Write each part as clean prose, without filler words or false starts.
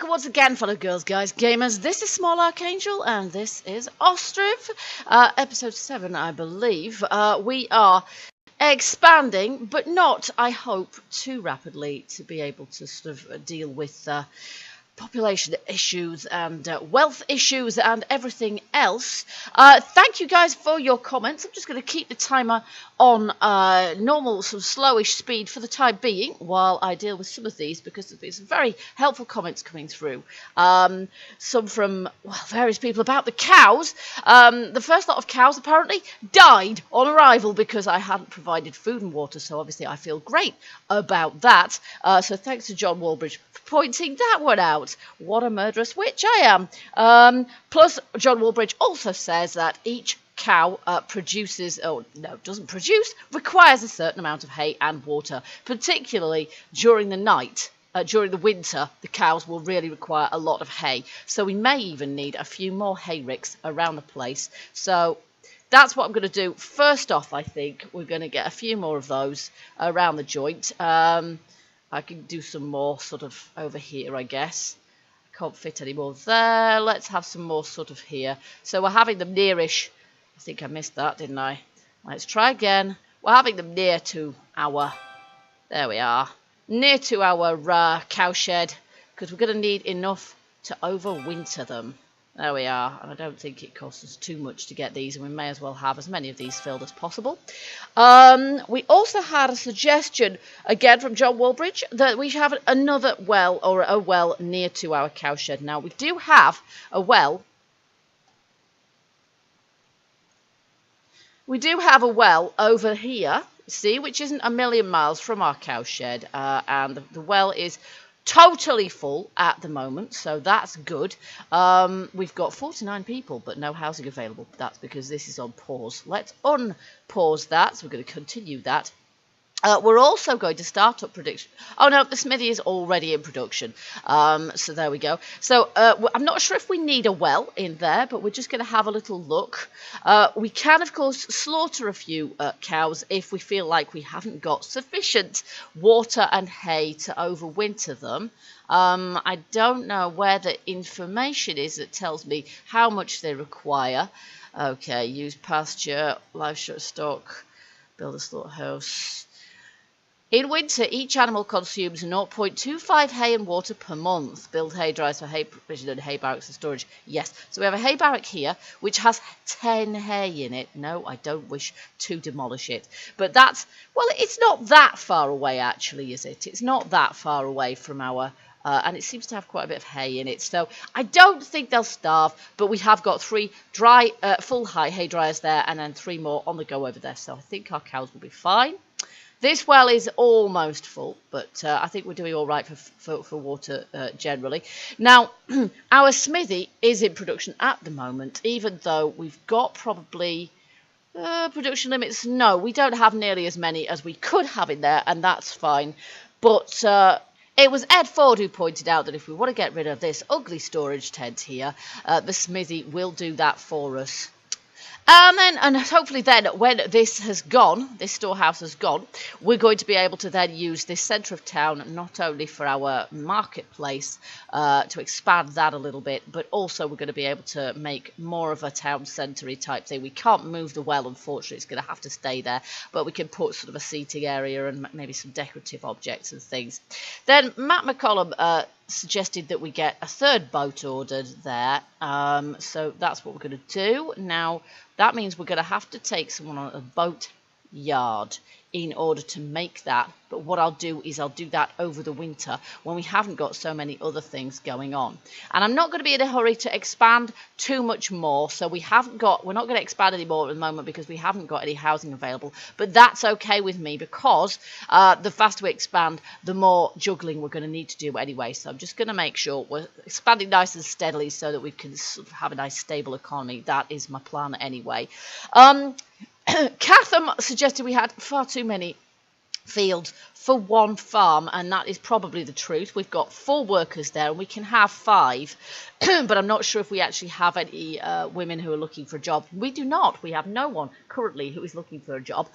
welcome once again, fellow girls, guys, gamers. This is Small Archangel, and this is Ostriv, episode 7, I believe. We are expanding, but not, I hope, too rapidly to be able to sort of deal with population issues and wealth issues and everything else. Thank you guys for your comments. I'm just going to keep the timer on normal sort of slowish speed for the time being while I deal with some of these, because there's some very helpful comments coming through. Some from, well, various people about the cows. The first lot of cows apparently died on arrival because I hadn't provided food and water, so obviously I feel great about that. So thanks to John Walbridge for pointing that one out. What a murderous witch I am. Plus, John Walbridge also says that each cow doesn't produce, requires a certain amount of hay and water, particularly during the night. During the winter, the cows will really require a lot of hay, so we may even need a few more hay ricks around the place. So that's what I'm going to do. First off, I think we're going to get a few more of those around the joint. I can do some more sort of over here, I guess. I can't fit any more there. Let's have some more sort of here. So we're having them nearish. I think I missed that, didn't I? Let's try again. We're having them near to our... There we are. Near to our cow shed, because we're going to need enough to overwinter them. There we are, and I don't think it costs us too much to get these, and we may as well have as many of these filled as possible. We also had a suggestion, again from John Walbridge, that we should have another well, or a well near to our cow shed. Now, we do have a well. We do have a well over here, see, which isn't a million miles from our cow shed, and the well is totally full at the moment, so that's good. We've got 49 people, but no housing available. That's because this is on pause. Let's unpause that, so we're going to continue that. We're also going to start up production. Oh no, the smithy is already in production. So there we go. So I'm not sure if we need a well in there, but we're just going to have a little look. We can, of course, slaughter a few cows if we feel like we haven't got sufficient water and hay to overwinter them. I don't know where the information is that tells me how much they require. Okay, use pasture, livestock, build a slaughterhouse. In winter, each animal consumes 0.25 hay and water per month. Build hay dryers for hay provision and hay barracks for storage. Yes, so we have a hay barrack here, which has 10 hay in it. No, I don't wish to demolish it. But that's, well, it's not that far away, actually, is it? It's not that far away from our... and it seems to have quite a bit of hay in it. So I don't think they'll starve, but we have got 3 dry, full hay dryers there, and then 3 more on the go over there. So I think our cows will be fine. This well is almost full, but I think we're doing all right for water generally. Now, our smithy is in production at the moment, even though we've got probably production limits. No, we don't have nearly as many as we could have in there, and that's fine. But it was Ed Ford who pointed out that if we want to get rid of this ugly storage tent here, the smithy will do that for us. And hopefully then, when this has gone, this storehouse has gone, we're going to be able to then use this centre of town not only for our marketplace to expand that a little bit, but also we're going to be able to make more of a town centre-y type thing. We can't move the well, unfortunately, it's going to have to stay there, but we can put sort of a seating area and maybe some decorative objects and things. Then Matt McCollum suggested that we get a 3rd boat ordered there, so that's what we're going to do. Now, that means we're going to have to take someone on a boat yard in order to make that, but what I'll do is I'll do that over the winter when we haven't got so many other things going on. And I'm not going to be in a hurry to expand too much more, so we're not going to expand anymore at the moment because we haven't got any housing available, but that's okay with me because the faster we expand, the more juggling we're going to need to do anyway. So I'm just going to make sure we're expanding nice and steadily so that we can sort of have a nice stable economy. That is my plan anyway. Catham suggested we had far too many fields for one farm, and that is probably the truth. We've got 4 workers there and we can have 5, but I'm not sure if we actually have any women who are looking for a job. We do not. We have no one currently who is looking for a job.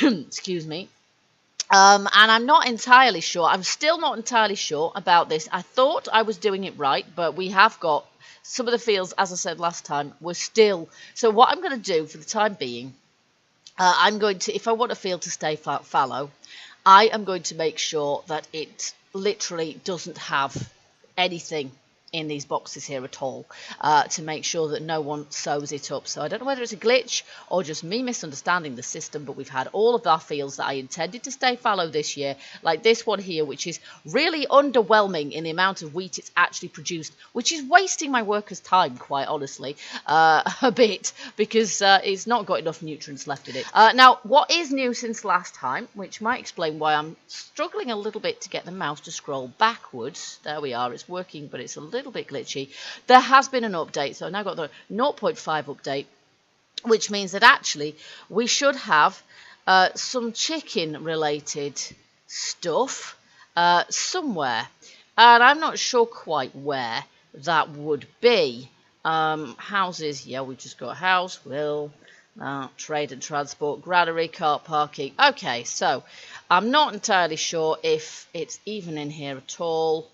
Excuse me. And I'm not entirely sure. I'm still not entirely sure about this. I thought I was doing it right, but we have got some of the fields, as I said last time, were still. So what I'm going to do for the time being, I'm going to, if I want a field to stay fallow, I am going to make sure that it literally doesn't have anything in these boxes here at all, to make sure that no one sews it up. So I don't know whether it's a glitch or just me misunderstanding the system, but we've had all of our fields that I intended to stay fallow this year, like this one here, which is really underwhelming in the amount of wheat it's actually produced, which is wasting my workers' time, quite honestly, a bit, because it's not got enough nutrients left in it. Now, what is new since last time, which might explain why I'm struggling a little bit to get the mouse to scroll backwards. There we are, it's working, but it's a little bit glitchy. There has been an update, so I've now got the 0.5 update, which means that actually we should have some chicken related stuff somewhere, and I'm not sure quite where that would be. Houses, yeah, we've just got house, trade and transport, granary, car parking. Okay, so I'm not entirely sure if it's even in here at all.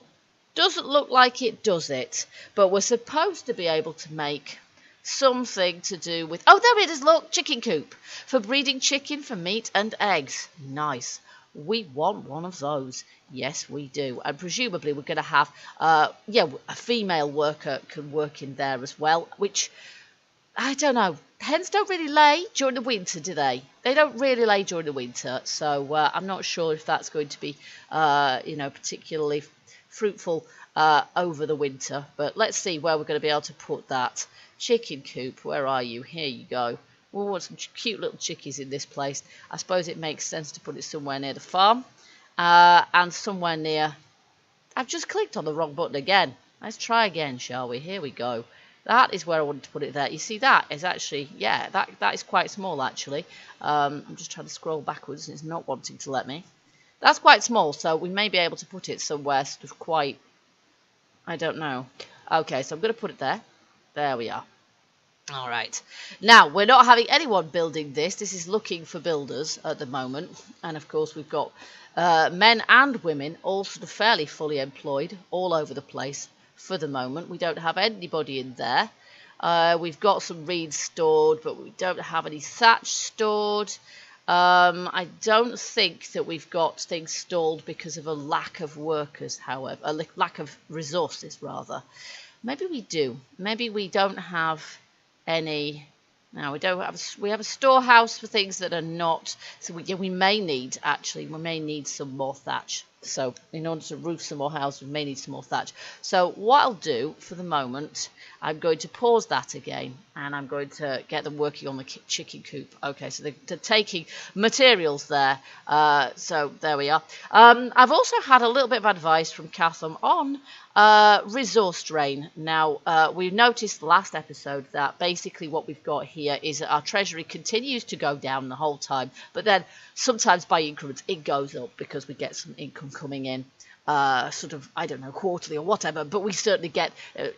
Doesn't look like it, does it? But we're supposed to be able to make something to do with... Oh, there it is, look, chicken coop. For breeding chicken for meat and eggs. Nice. We want one of those. Yes, we do. And presumably we're going to have, a female worker can work in there as well, which, I don't know. Hens don't really lay during the winter, do they? They don't really lay during the winter. So I'm not sure if that's going to be, particularly fruitful over the winter, but let's see where we're going to be able to put that chicken coop. Where are you? Here you go. We want some cute little chickies in this place. I suppose it makes sense to put it somewhere near the farm, and somewhere near... I've just clicked on the wrong button again. Let's try again, shall we? Here we go. That is where I wanted to put it there. You see, that is actually, yeah, that is quite small actually. I'm just trying to scroll backwards and it's not wanting to let me. That's quite small, so we may be able to put it somewhere sort of quite, I don't know. Okay, so I'm going to put it there. There we are. All right. Now, we're not having anyone building this. This is looking for builders at the moment. And, of course, we've got men and women all sort of fairly fully employed all over the place for the moment. We don't have anybody in there. We've got some reeds stored, but we don't have any thatch stored. I don't think that we've got things stalled because of a lack of workers, however, a lack of resources, rather. Maybe we do. Maybe we don't have any. No, we don't have. We have a storehouse for things that are not. So we may need, actually, we may need some more thatch. So in order to roof some more houses, we may need some more thatch. So what I'll do for the moment, I'm going to pause that again, and I'm going to get them working on the chicken coop. Okay, so they're taking materials there. So there we are. I've also had a little bit of advice from Catham on resource drain. Now, we noticed last episode that basically what we've got here is that our treasury continues to go down the whole time, but then sometimes by increments it goes up because we get some income coming in, sort of, I don't know, quarterly or whatever, but we certainly get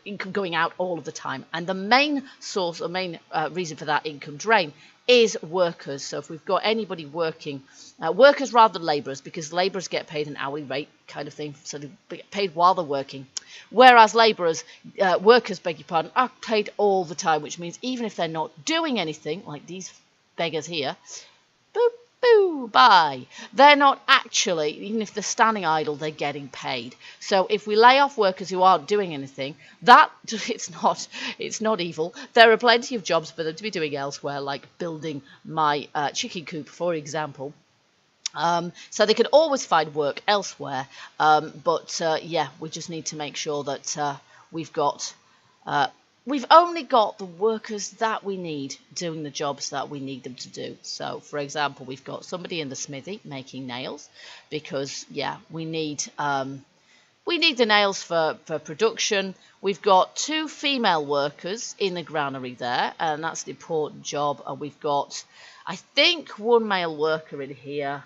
income going out all of the time. And the main source or main reason for that income drain is workers. So if we've got anybody working, workers rather than labourers, because labourers get paid an hourly rate kind of thing, so they get paid while they're working. Whereas labourers, workers, beg your pardon, are paid all the time, which means even if they're not doing anything, like these beggars here, boop, boo, bye. They're not actually, even if they're standing idle, they're getting paid. So if we lay off workers who aren't doing anything, that it's not evil. There are plenty of jobs for them to be doing elsewhere, like building my chicken coop, for example. So they can always find work elsewhere. Yeah, we just need to make sure that we've only got the workers that we need doing the jobs that we need them to do. So, for example, we've got somebody in the smithy making nails because, yeah, we need the nails for production. We've got 2 female workers in the granary there, and that's an important job. And we've got, I think, 1 male worker in here.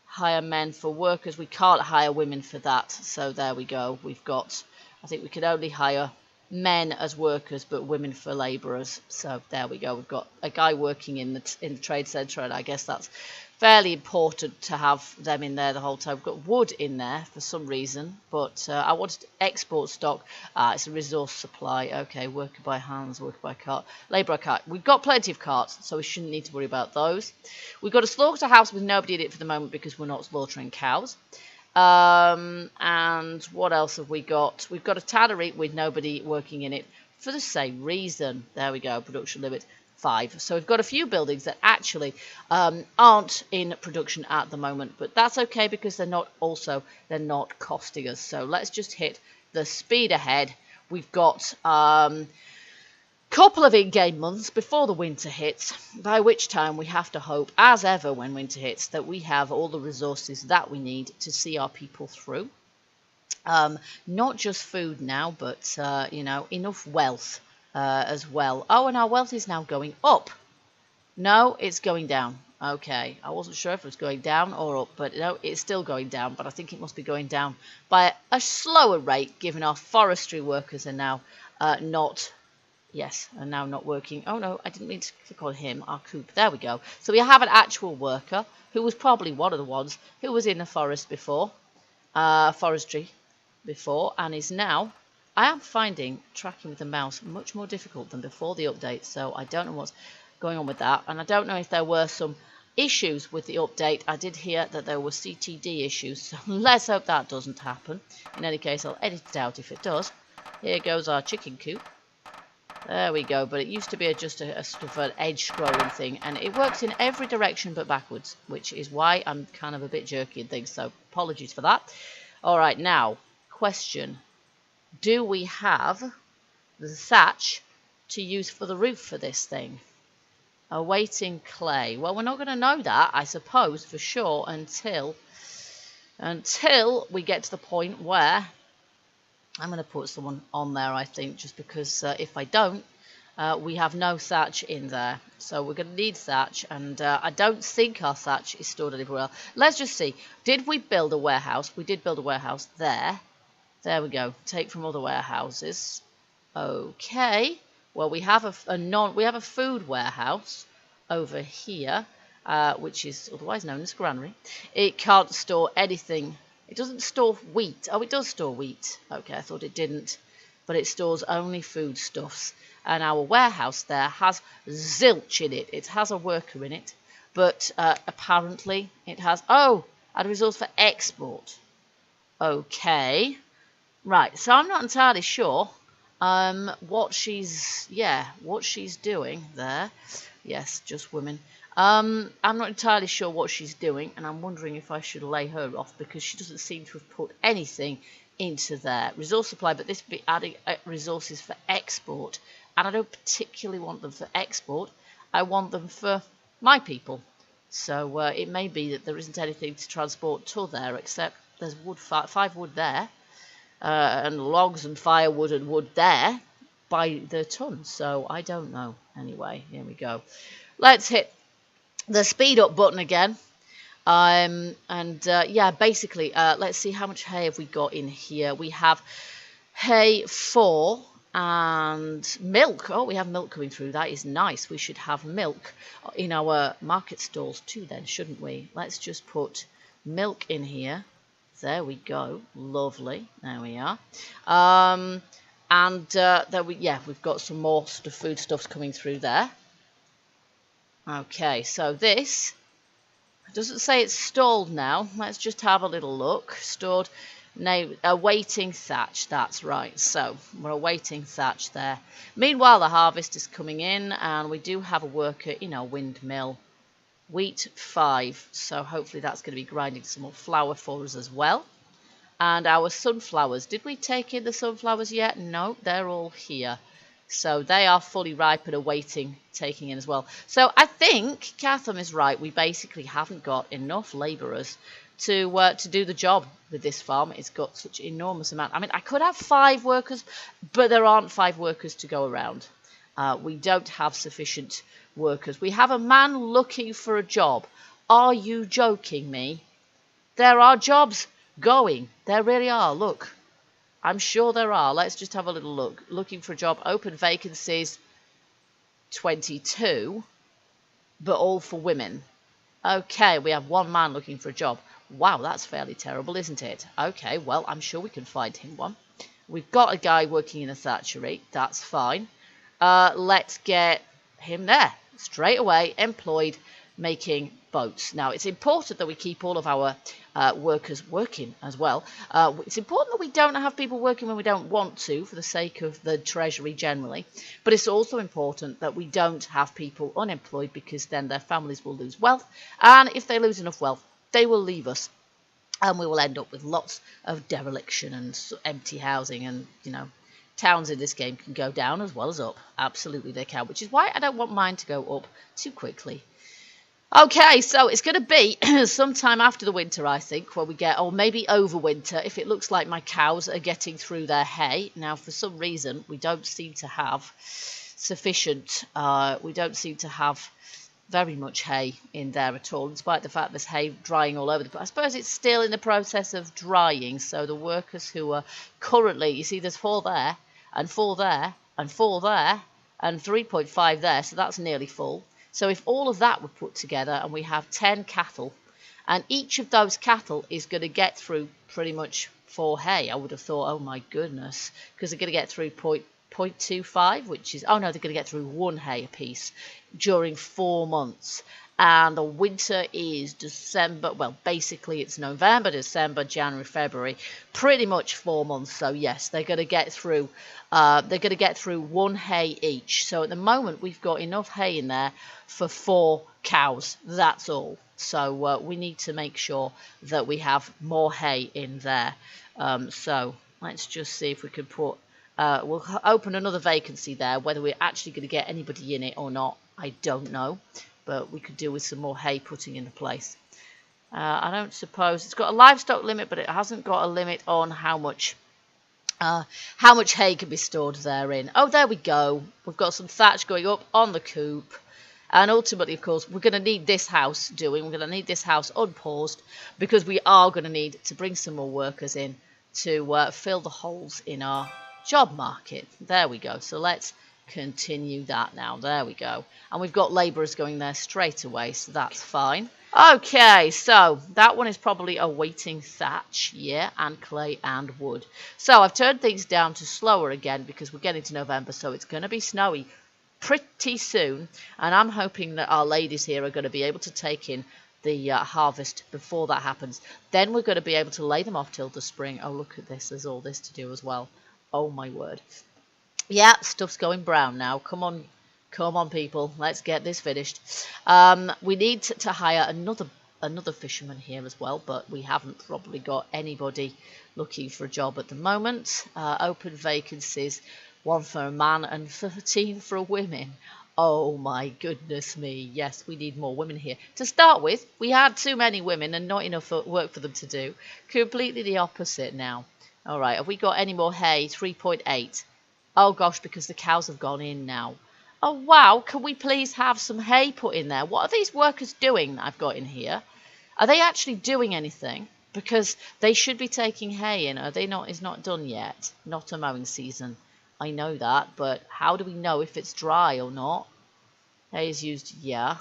Hire men for workers. We can't hire women for that. So there we go. We've got, I think we can only hire men as workers, but women for labourers. So there we go. We've got a guy working in the trade centre, and I guess that's fairly important to have them in there the whole time. We've got wood in there for some reason, but I wanted to export stock. It's a resource supply. Okay, worker by hands, worker by cart, labour by cart. We've got plenty of carts, so we shouldn't need to worry about those. We've got a slaughterhouse with nobody in it for the moment because we're not slaughtering cows. And what else have we got? We've got a tannery with nobody working in it for the same reason. There we go, production limit 5. So we've got a few buildings that actually aren't in production at the moment, but that's okay because they're not costing us. So let's just hit the speed ahead. We've got couple of in-game months before the winter hits, by which time we have to hope, as ever when winter hits, that we have all the resources that we need to see our people through. Not just food now, but you know, enough wealth as well. Oh, and our wealth is now going up. No, it's going down. Okay, I wasn't sure if it was going down or up, but no, it's still going down, but I think it must be going down by a slower rate, given our forestry workers are now are now not working. Oh no, I didn't mean to click on him, our coop. There we go. So we have an actual worker who was probably one of the ones who was in the forest before, forestry before, and is now, I am finding tracking with the mouse much more difficult than before the update, so I don't know what's going on with that, and I don't know if there were some issues with the update. I did hear that there were CTD issues, so let's hope that doesn't happen. In any case, I'll edit it out if it does. Here goes our chicken coop. There we go, but it used to be just a sort of an edge scrolling thing, and it works in every direction but backwards, which is why I'm kind of a bit jerky and things, so apologies for that. Alright, now, question. Do we have the thatch to use for the roof for this thing? Awaiting clay. Well, we're not going to know that, I suppose, for sure, until we get to the point where I'm going to put someone on there, I think, just because if I don't, we have no thatch in there. So we're going to need thatch, and I don't think our thatch is stored anywhere else. Let's just see. Did we build a warehouse? We did build a warehouse there. There we go. Take from other warehouses. Okay. Well, we have a food warehouse over here, which is otherwise known as granary. It can't store anything. It doesn't store wheat. Oh, it does store wheat. Okay, I thought it didn't. But it stores only foodstuffs. And our warehouse there has zilch in it. It has a worker in it. But apparently it has... Oh, add a resource for export. Okay. Right, so I'm not entirely sure what she's doing there. Yes, just women. I'm not entirely sure what she's doing, and I'm wondering if I should lay her off because she doesn't seem to have put anything into there. Resource supply, but this would be adding resources for export, and I don't particularly want them for export. I want them for my people. So it may be that there isn't anything to transport to there, except there's wood, 5 wood there, and logs and firewood and wood there by the ton. So I don't know. Anyway, here we go. Let's hit the speed up button again, yeah, basically let's see how much hay have we got in here. We have hay 4 and milk. Oh, we have milk coming through. That is nice. We should have milk in our market stalls too then, shouldn't we? Let's just put milk in here. There we go. Lovely. There we are. We've got some more sort of foodstuffs coming through there. Okay, so this doesn't say it's stalled now. Let's just have a little look. Stored, awaiting thatch. That's right. So we're awaiting thatch there. Meanwhile, the harvest is coming in, and we do have a worker in our windmill. Wheat 5. So hopefully that's going to be grinding some more flour for us as well. And our sunflowers. Did we take in the sunflowers yet? No, they're all here. So they are fully ripe and awaiting taking in as well. So I think Catherine is right. We basically haven't got enough labourers to do the job with this farm. It's got such an enormous amount. I mean, I could have 5 workers, but there aren't 5 workers to go around. We don't have sufficient workers. We have a man looking for a job. Are you joking me? There are jobs going. There really are. Look. I'm sure there are. Let's just have a little look. Looking for a job. Open vacancies 22, but all for women. Okay, we have one man looking for a job. Wow, that's fairly terrible, isn't it? Okay, well, I'm sure we can find him one. We've got a guy working in a thatchery. That's fine. Let's get him there. Straight away, employed, making boats. Now, it's important that we keep all of our workers working as well. It's important that we don't have people working when we don't want to for the sake of the treasury generally. But it's also important that we don't have people unemployed because then their families will lose wealth. And if they lose enough wealth, they will leave us. And we will end up with lots of dereliction and empty housing and, towns in this game can go down as well as up. Absolutely they can, which is why I don't want mine to go up too quickly. Okay, so it's going to be sometime after the winter, I think, where we get, or maybe over winter, if it looks like my cows are getting through their hay. Now, for some reason, we don't seem to have sufficient, we don't seem to have very much hay in there at all, despite the fact there's hay drying all over the place. I suppose it's still in the process of drying, so the workers who are currently, you see there's 4 there, and 4 there, and 4 there, and 3.5 there, so that's nearly full. So if all of that were put together and we have 10 cattle, and each of those cattle is going to get through pretty much 4 hay, I would have thought, oh my goodness, because they're going to get through 0.25, which is, oh no, they're going to get through 1 hay apiece during 4 months. And the winter is December, well, basically it's November, December, January, February, pretty much 4 months. So yes, they're going to get through 1 hay each. So at the moment we've got enough hay in there for 4 cows. That's all. So we need to make sure that we have more hay in there. So let's just see if we can put, we'll open another vacancy there. Whether we're actually going to get anybody in it or not, I don't know. But we could do with some more hay putting into place. I don't suppose it's got a livestock limit, but it hasn't got a limit on how much hay can be stored therein. Oh, there we go. We've got some thatch going up on the coop. And ultimately, of course, we're going to need this house doing. We're going to need this house unpaused because we are going to need to bring some more workers in to fill the holes in our job market. There we go. So let's continue that now. There we go. And we've got labourers going there straight away, so that's fine. Okay, so that one is probably awaiting thatch, yeah, and clay and wood. So I've turned things down to slower again because we're getting to November, so it's going to be snowy pretty soon. And I'm hoping that our ladies here are going to be able to take in the harvest before that happens. Then we're going to be able to lay them off till the spring. Oh, look at this. There's all this to do as well. Oh, my word. Yeah, stuff's going brown now. Come on, people. Let's get this finished. We need to hire another fisherman here as well, but we haven't probably got anybody looking for a job at the moment. Open vacancies, 1 for a man and 13 for a women. Oh my goodness me. Yes, we need more women here. To start with, we had too many women and not enough work for them to do. Completely the opposite now. All right, have we got any more hay? 3.8. Oh gosh, because the cows have gone in now. Oh wow, can we please have some hay put in there? What are these workers doing that I've got in here? Are they actually doing anything? Because they should be taking hay in. Are they not? It's not done yet. Not a mowing season. I know that, but how do we know if it's dry or not? Hay is used, yeah.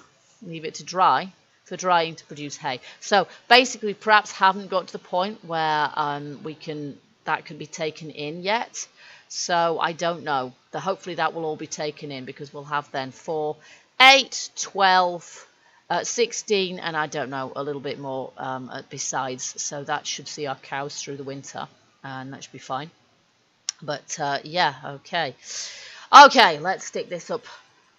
Leave it to dry for drying to produce hay. So basically, perhaps haven't got to the point where that can be taken in yet. So I don't know. Hopefully that will all be taken in because we'll have then 4, 8, 12, 16, and I don't know, a little bit more besides. So that should see our cows through the winter, and that should be fine. But yeah, okay. Okay, let's stick this up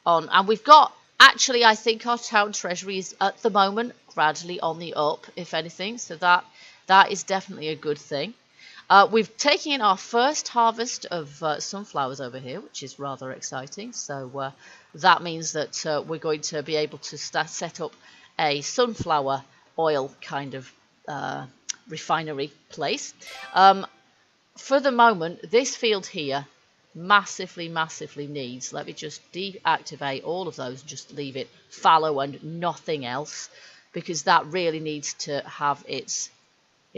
on. And we've got, actually, I think our town treasury is at the moment gradually on the up, if anything. So that is definitely a good thing. We've taken in our first harvest of sunflowers over here, which is rather exciting. So that means that we're going to be able to set up a sunflower oil kind of refinery place. For the moment, this field here massively needs, let me just deactivate all of those and just leave it fallow and nothing else, because that really needs to have it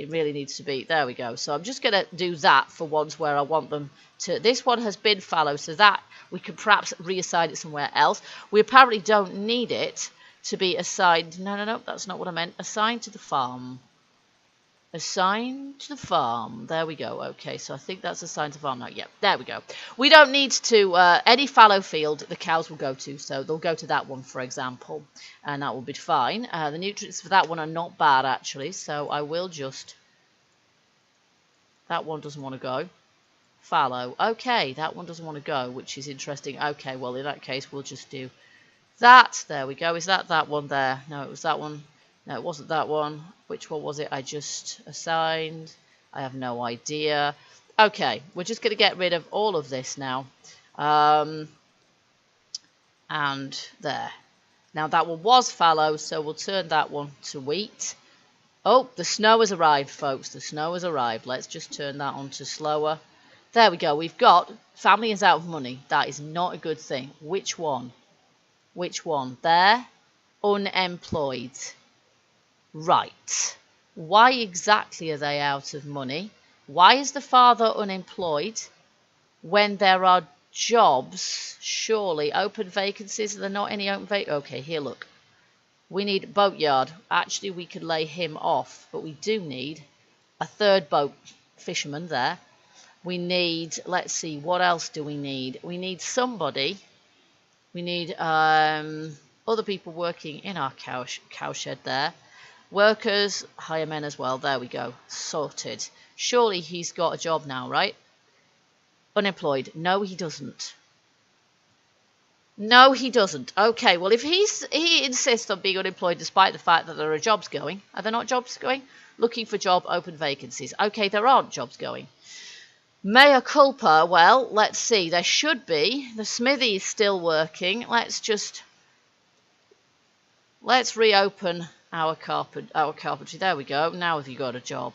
really needs to be, there we go. So I'm just going to do that for ones where I want them to, this one has been fallow, so that we could perhaps reassign it somewhere else. We apparently don't need it to be assigned. No, that's not what I meant. Assigned to the farm. Assigned to the farm. There we go. Okay, so I think that's assigned to farm now. Yep, there we go. We don't need to, any fallow field the cows will go to, so they'll go to that one, for example, and that will be fine. The nutrients for that one are not bad, actually, so I will just, that one doesn't want to go. Fallow. Okay, that one doesn't want to go, which is interesting. Okay, well, in that case, we'll just do that. There we go. Is that one there? No, it was that one. No, it wasn't that one. Which one was it I just assigned? I have no idea. Okay, we're just going to get rid of all of this now. And there. Now that one was fallow, so we'll turn that one to wheat. Oh, the snow has arrived, folks. The snow has arrived. Let's just turn that on to slower. There we go. We've got family is out of money. That is not a good thing. Which one? Which one? There. Unemployed. Right. Why exactly are they out of money? Why is the father unemployed when there are jobs? Surely open vacancies. Are there not any open vacancies? Okay, here, look. We need boatyard. Actually, we could lay him off, but we do need a third boat fisherman there. We need, let's see, what else do we need? We need somebody. We need other people working in our cow shed there. Workers, hire men as well. There we go. Sorted. Surely he's got a job now, right? Unemployed. No, he doesn't. No, he doesn't. Okay, well, if he insists on being unemployed despite the fact that there are jobs going. Are there not jobs going? Looking for job, open vacancies. Okay, there aren't jobs going. Mea culpa, well, let's see. There should be. The smithy is still working. Let's reopen our carpentry. There we go. Now have you got a job?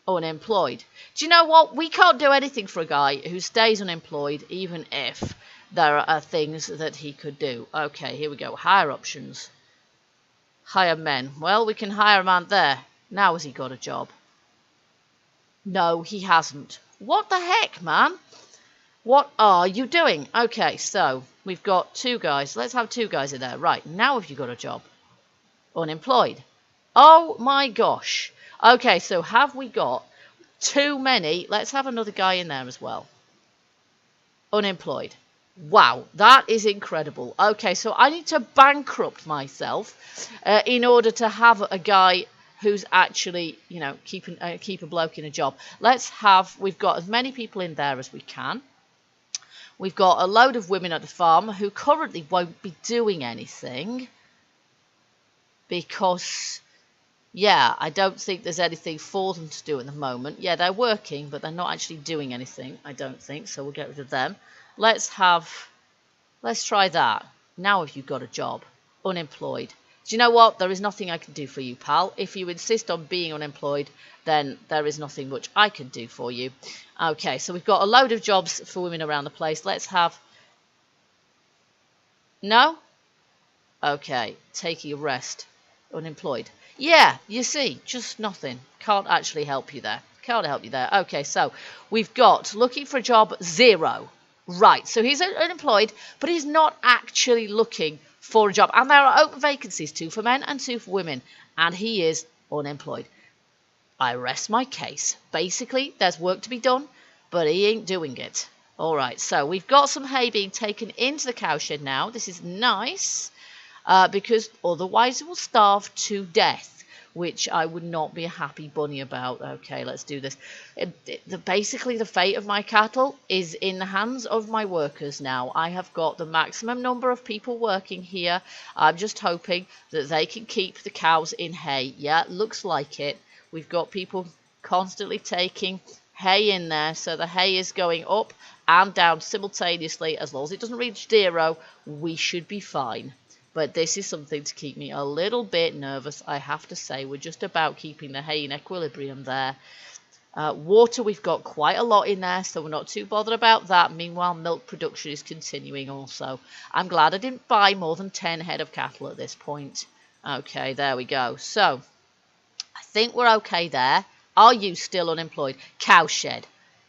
Unemployed. Do you know what? We can't do anything for a guy who stays unemployed, even if there are things that he could do. Okay, here we go. Hire options. Hire men. Well, we can hire a man there. Now has he got a job? No, he hasn't. What the heck, man? What are you doing? Okay, so we've got two guys. Let's have two guys in there. Right, now have you got a job? Unemployed. Oh my gosh. Okay, so have we got too many? Let's have another guy in there as well. Unemployed. Wow, that is incredible. Okay, so I need to bankrupt myself in order to have a guy who's actually, you know, keep a bloke in a job. We've got as many people in there as we can. We've got a load of women at the farm who currently won't be doing anything because, yeah, I don't think there's anything for them to do at the moment. Yeah, they're working, but they're not actually doing anything, I don't think, so we'll get rid of them. Let's try that. Now have you got a job? Unemployed. Do you know what? There is nothing I can do for you, pal. If you insist on being unemployed, then there is nothing much I can do for you. Okay, so we've got a load of jobs for women around the place. Let's have... No? Okay, taking a rest. Unemployed. Yeah, you see, just nothing. Can't actually help you there. Can't help you there. Okay, so we've got looking for a job, 0. Right, so he's unemployed, but he's not actually looking for a job. And there are open vacancies, 2 for men and 2 for women. And he is unemployed. I rest my case. Basically, there's work to be done, but he ain't doing it. All right, so we've got some hay being taken into the cowshed now. This is nice because otherwise it will starve to death, which I would not be a happy bunny about. Okay, let's do this. Basically, the fate of my cattle is in the hands of my workers now. I have got the maximum number of people working here. I'm just hoping that they can keep the cows in hay. Yeah, looks like it. We've got people constantly taking hay in there, so the hay is going up and down simultaneously. As long as it doesn't reach 0, we should be fine. But this is something to keep me a little bit nervous, I have to say. We're just about keeping the hay in equilibrium there. Water, we've got quite a lot in there, so we're not too bothered about that. Meanwhile, milk production is continuing also. I'm glad I didn't buy more than 10 head of cattle at this point. Okay, there we go. So, I think we're okay there. Are you still unemployed? Cowshed.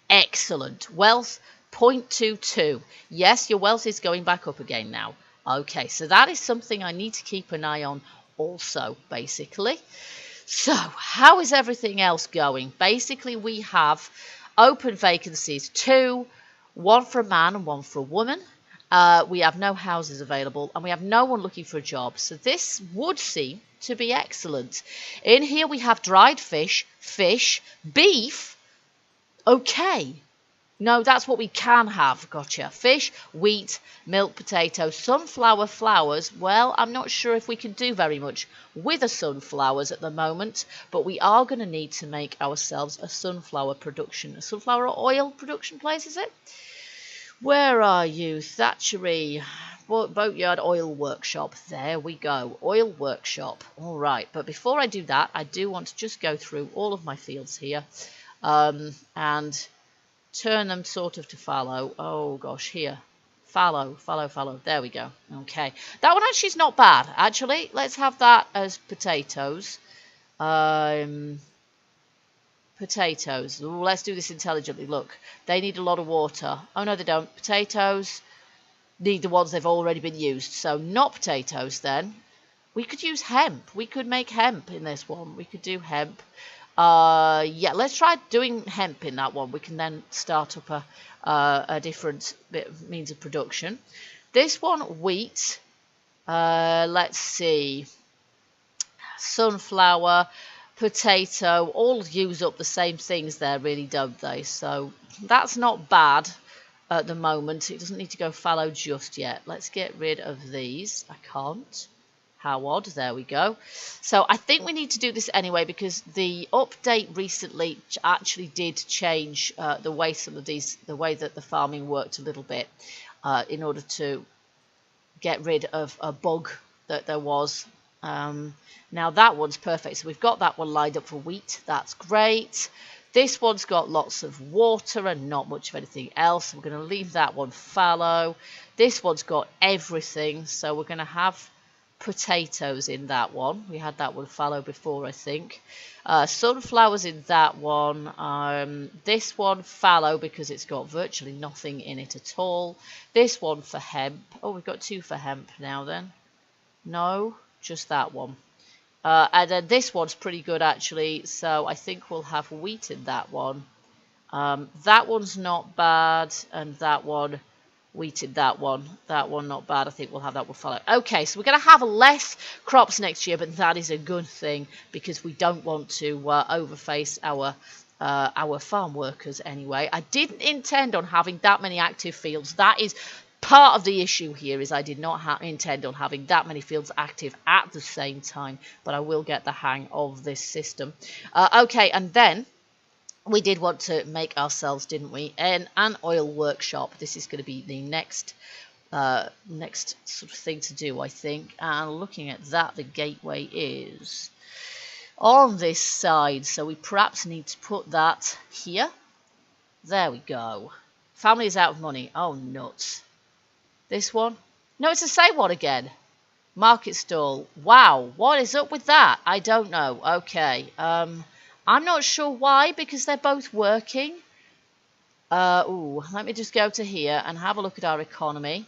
Excellent. Wealth, 0.22. Yes, your wealth is going back up again now. Okay, so that is something I need to keep an eye on also, basically. So, how is everything else going? Basically, we have open vacancies, 2, 1 for a man and 1 for a woman. We have no houses available and we have no one looking for a job. So this would seem to be excellent. In here we have dried fish, beef. Okay. No, that's what we can have. Gotcha. Fish, wheat, milk, potato, sunflower, flowers. Well, I'm not sure if we can do very much with the sunflowers at the moment, but we are going to need to make ourselves a sunflower oil production place, is it? Where are you? Thatchery. Boatyard oil workshop. There we go. Oil workshop. All right. But before I do that, I do want to just go through all of my fields here and turn them sort of to fallow. Oh gosh, here. Fallow. There we go. Okay. That one actually is not bad. Actually, let's have that as potatoes. Potatoes. Ooh, let's do this intelligently. Look, they need a lot of water. Oh, no, they don't. Potatoes need the ones they've already been used. So not potatoes then. We could use hemp. We could make hemp in this one. We could do hemp. Yeah, let's try doing hemp in that one. We can then start up a different means of production. This one, wheat. Let's see. Sunflower, potato, all use up the same things there, really, don't they? So that's not bad at the moment. It doesn't need to go fallow just yet. Let's get rid of these. I can't. How odd. There we go. So I think we need to do this anyway because the update recently actually did change the way the way that the farming worked a little bit in order to get rid of a bug that there was. Now that one's perfect. So we've got that one lined up for wheat. That's great. This one's got lots of water and not much of anything else. We're going to leave that one fallow. This one's got everything. So we're going to have potatoes in that one. We had that one fallow before, I think. Sunflowers in that one. This one fallow because it's got virtually nothing in it at all. This one for hemp. Oh, we've got 2 for hemp now then. No, just that one. And then this one's pretty good actually, so I think we'll have wheat in that one. That one's not bad, and that one, wheat in that one. That one not bad. I think we'll have that one follow. Okay, so we're going to have less crops next year, but that is a good thing because we don't want to overface our farm workers anyway. I didn't intend on having that many active fields. That is part of the issue here, is I did not intend on having that many fields active at the same time, but I will get the hang of this system. Okay, and then we did want to make ourselves, didn't we, an oil workshop. This is going to be the next sort of thing to do, I think. And looking at that, the gateway is on this side, so we perhaps need to put that here. There we go. Family is out of money. Oh, nuts. This one? No, it's the same one again. Market stall. Wow, what is up with that? I don't know. Okay. I'm not sure why, because they're both working. Ooh, let me just go to here and have a look at our economy.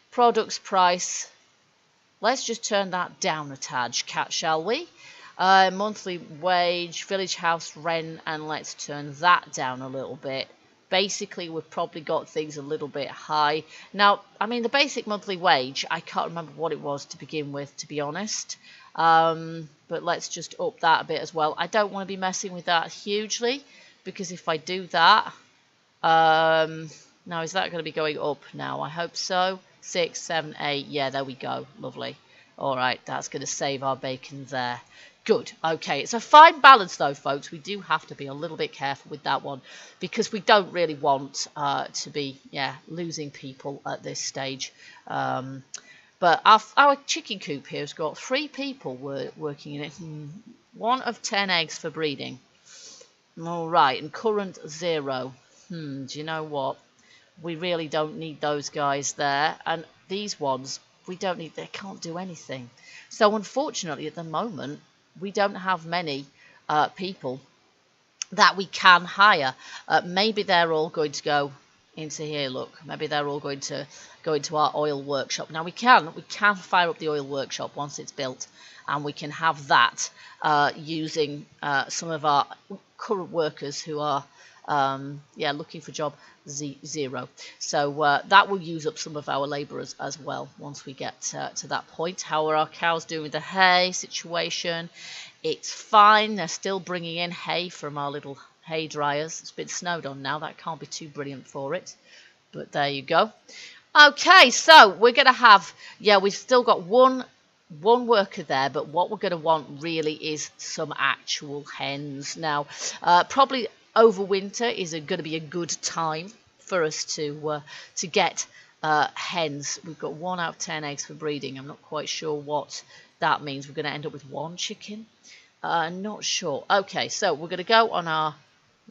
Products price. Let's just turn that down a tad, shall we? Monthly wage, village house rent, and let's turn that down a little bit. Basically, we've probably got things a little bit high. Now, I mean, the basic monthly wage, I can't remember what it was to begin with, to be honest. But let's just up that a bit as well. I don't want to be messing with that hugely, because if I do that... now, is that going to be going up now? I hope so. 6, 7, 8. Yeah, there we go. Lovely. All right, that's going to save our bacon there. Good. Okay, it's a fine balance though, folks. We do have to be a little bit careful with that one because we don't really want to be, losing people at this stage. But our chicken coop here has got 3 people working in it. 1 of 10 eggs for breeding. All right, and current 0. Do you know what? We really don't need those guys there. And these ones, we don't need, they can't do anything. So unfortunately, at the moment, we don't have many people that we can hire. Maybe they're all going to go into here. Look, maybe they're all going to go into our oil workshop. Now we can fire up the oil workshop once it's built, and we can have that using some of our current workers who are looking for job 0. So that will use up some of our labourers as well once we get to that point. How are our cows doing with the hay situation? It's fine. They're still bringing in hay from our little hay dryers. It's been snowed on now. That can't be too brilliant for it. But there you go. Okay, so we're going to have, we've still got one worker there, but what we're going to want really is some actual hens. Now, probably over winter is going to be a good time for us to get hens. We've got 1 out of 10 eggs for breeding. I'm not quite sure what that means. We're going to end up with 1 chicken. Not sure. Okay, so we're going to go on our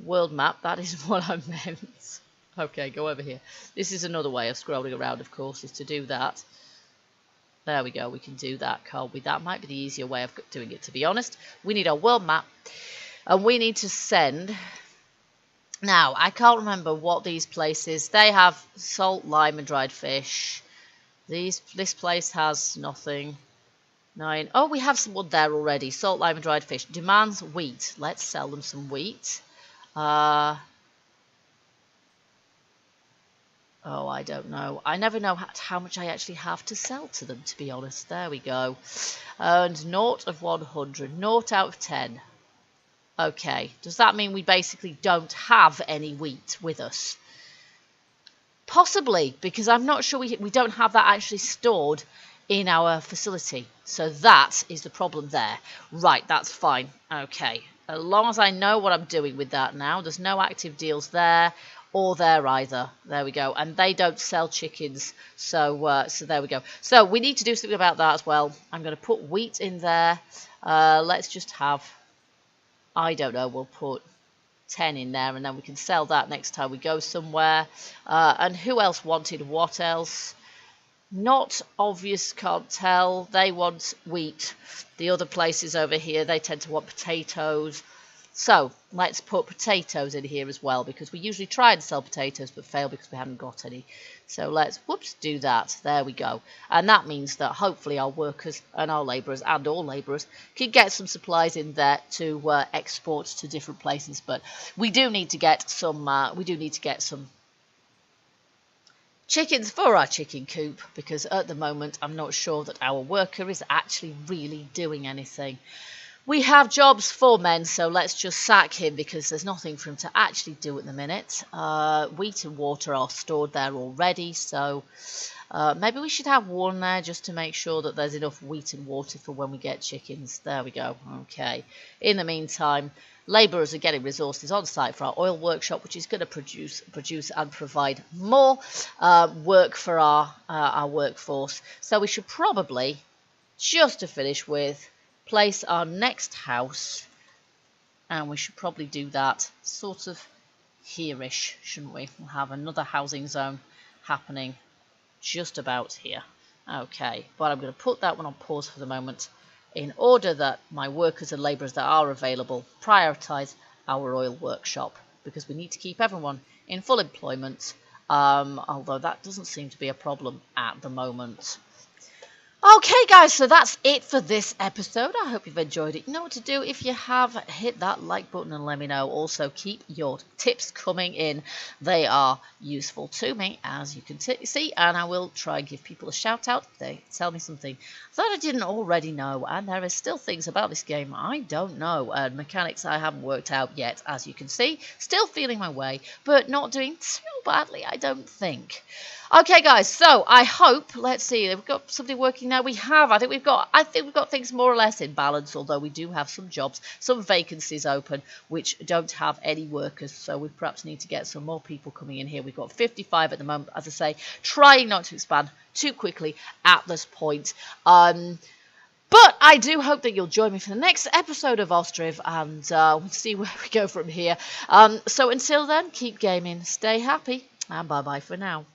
world map. That is what I meant. Okay, go over here. This is another way of scrolling around, of course, is to do that. There we go. We can do that, can't we? That might be the easier way of doing it, to be honest. We need our world map, and we need to send. Now, I can't remember what these places. They have salt, lime, and dried fish. This place has nothing. 9. Oh, we have some wood there already. Salt, lime, and dried fish. Demands wheat. Let's sell them some wheat. Oh, I don't know. I never know how much I actually have to sell to them, to be honest. There we go. And 0 of 100. 0 out of 10. Okay. Does that mean we basically don't have any wheat with us? Possibly, because I'm not sure we don't have that actually stored in our facility. So that is the problem there. Right, that's fine. Okay. As long as I know what I'm doing with that now. There's no active deals there or there either. There we go. And they don't sell chickens. So there we go. So we need to do something about that as well. I'm going to put wheat in there. Let's just have, I don't know, we'll put 10 in there, and then we can sell that next time we go somewhere. And who else wanted what else? Not obvious, can't tell. They want wheat. The other places over here, they tend to want potatoes. So let's put potatoes in here as well, because we usually try and sell potatoes but fail because we haven't got any. So let's, do that. There we go. And that means that hopefully our workers and our labourers and all labourers can get some supplies in there to export to different places. But we do need to get some. Chickens for our chicken coop, because at the moment I'm not sure that our worker is actually really doing anything. We have jobs for men, so let's just sack him because there's nothing for him to actually do at the minute. Wheat and water are stored there already, so maybe we should have 1 there just to make sure that there's enough wheat and water for when we get chickens. There we go. Okay. In the meantime, labourers are getting resources on site for our oil workshop, which is going to produce and provide more work for our workforce. So we should probably, just to finish with, place our next house, and we should probably do that sort of here-ish, shouldn't we? We'll have another housing zone happening just about here. Okay, but I'm going to put that one on pause for the moment in order that my workers and labourers that are available prioritise our oil workshop, because we need to keep everyone in full employment, although that doesn't seem to be a problem at the moment. Okay, guys, so that's it for this episode. I hope you've enjoyed it. You know what to do. If you have, hit that like button and let me know. Also, keep your tips coming in. They are useful to me, as you can see, and I will try and give people a shout out if they tell me something that I didn't already know. And there are still things about this game I don't know, and mechanics I haven't worked out yet, as you can see. Still feeling my way, but not doing too badly, I don't think. Okay, guys, so I hope, let's see, we've got something working now. We have, I think we've got things more or less in balance, although we do have some jobs, some vacancies open, which don't have any workers, so we perhaps need to get some more people coming in here. We've got 55 at the moment, as I say, trying not to expand too quickly at this point. But I do hope that you'll join me for the next episode of Ostriv, and we'll see where we go from here. So until then, keep gaming, stay happy, and bye-bye for now.